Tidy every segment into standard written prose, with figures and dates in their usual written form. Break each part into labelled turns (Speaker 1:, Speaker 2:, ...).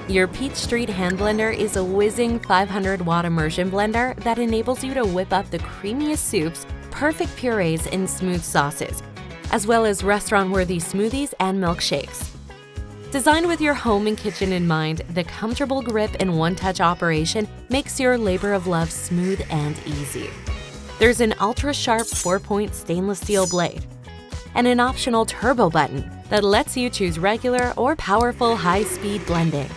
Speaker 1: Your Peach Street hand blender is a whizzing 500-watt immersion blender that enables you to whip up the creamiest soups, perfect purees, and smooth sauces, as well as restaurant-worthy smoothies and milkshakes. Designed with your home and kitchen in mind, the comfortable grip and one-touch operation makes your labor of love smooth and easy. There's an ultra-sharp 4-point stainless steel blade and an optional turbo button that lets you choose regular or powerful high-speed blending.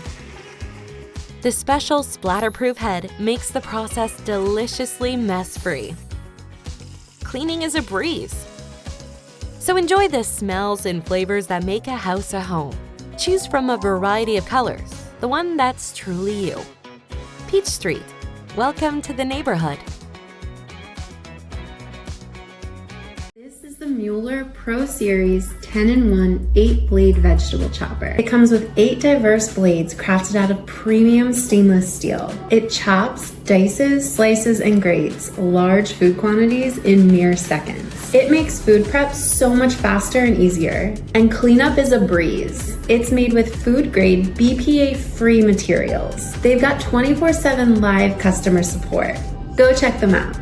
Speaker 1: The special splatter-proof head makes the process deliciously mess-free. Cleaning is a breeze. So enjoy the smells and flavors that make a house a home. Choose from a variety of colors, the one that's truly you. Peach Street, welcome to the neighborhood.
Speaker 2: The Mueller Pro Series 10-in-1 8-blade vegetable chopper. It comes with 8 diverse blades crafted out of premium stainless steel. It chops, dices, slices, and grates large food quantities in mere seconds. It makes food prep so much faster and easier, and cleanup is a breeze. It's made with food-grade, BPA-free materials. They've got 24/7 live customer support. Go check them out.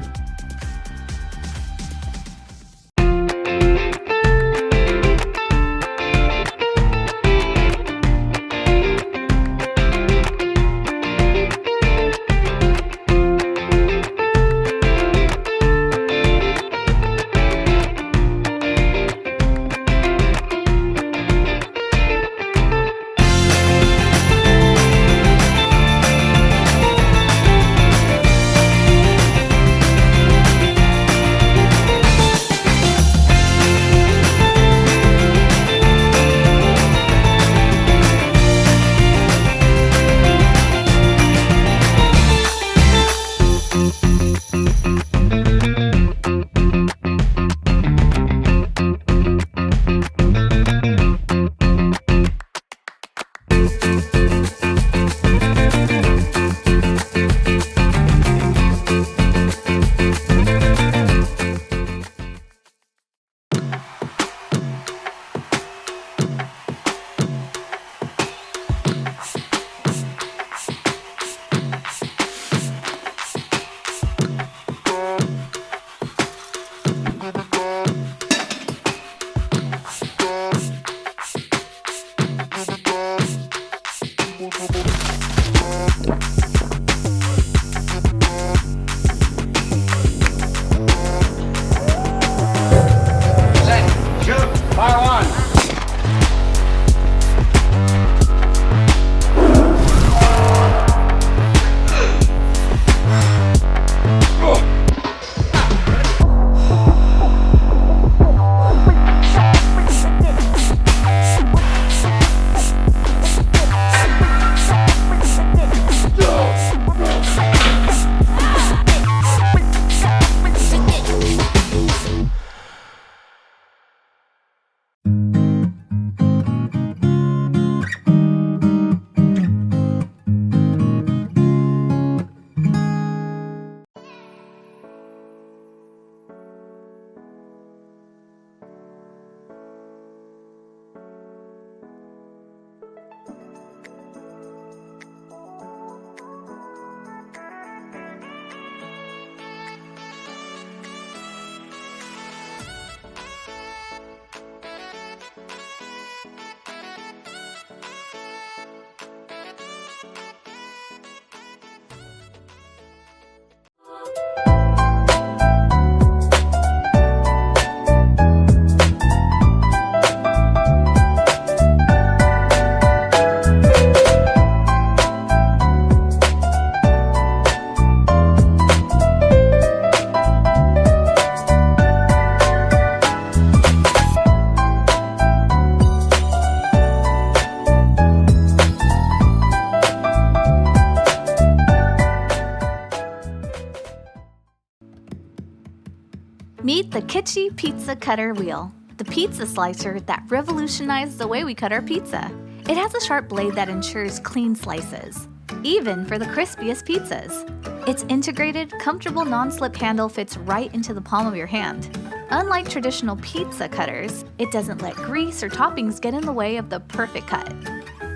Speaker 3: Meet the Kitchy Pizza Cutter Wheel, the pizza slicer that revolutionized the way we cut our pizza. It has a sharp blade that ensures clean slices, even for the crispiest pizzas. Its integrated, comfortable non-slip handle fits right into the palm of your hand. Unlike traditional pizza cutters, it doesn't let grease or toppings get in the way of the perfect cut.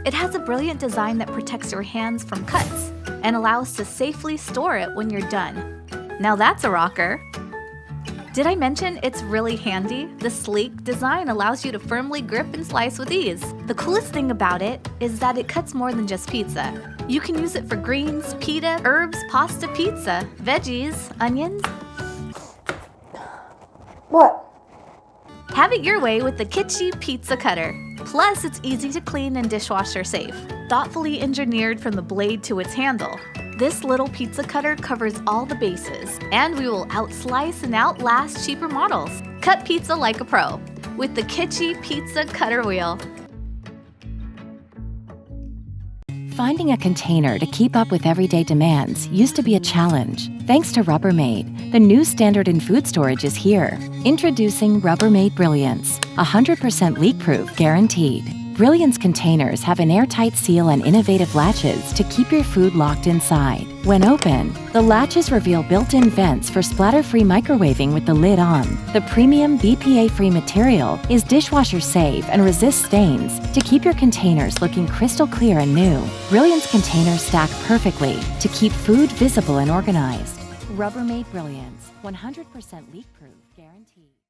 Speaker 3: It has a brilliant design that protects your hands from cuts and allows to safely store it when you're done. Now that's a rocker! Did I mention it's really handy? The sleek design allows you to firmly grip and slice with ease. The coolest thing about it is that it cuts more than just pizza. You can use it for greens, pita, herbs, pasta, pizza, veggies, onions.
Speaker 4: What?
Speaker 3: Have it your way with the Kitchy pizza cutter. Plus, it's easy to clean and dishwasher safe. Thoughtfully engineered from the blade to its handle. This little pizza cutter covers all the bases, and we will outslice and outlast cheaper models. Cut pizza like a pro with the Kitchy pizza cutter wheel.
Speaker 1: Finding a container to keep up with everyday demands used to be a challenge. Thanks to Rubbermaid, the new standard in food storage is here. Introducing Rubbermaid Brilliance, 100% leak-proof guaranteed. Brilliance containers have an airtight seal and innovative latches to keep your food locked inside. When open, the latches reveal built-in vents for splatter-free microwaving with the lid on. The premium BPA-free material is dishwasher safe and resists stains to keep your containers looking crystal clear and new. Brilliance containers stack perfectly to keep food visible and organized. Rubbermaid Brilliance, 100% leak-proof guaranteed.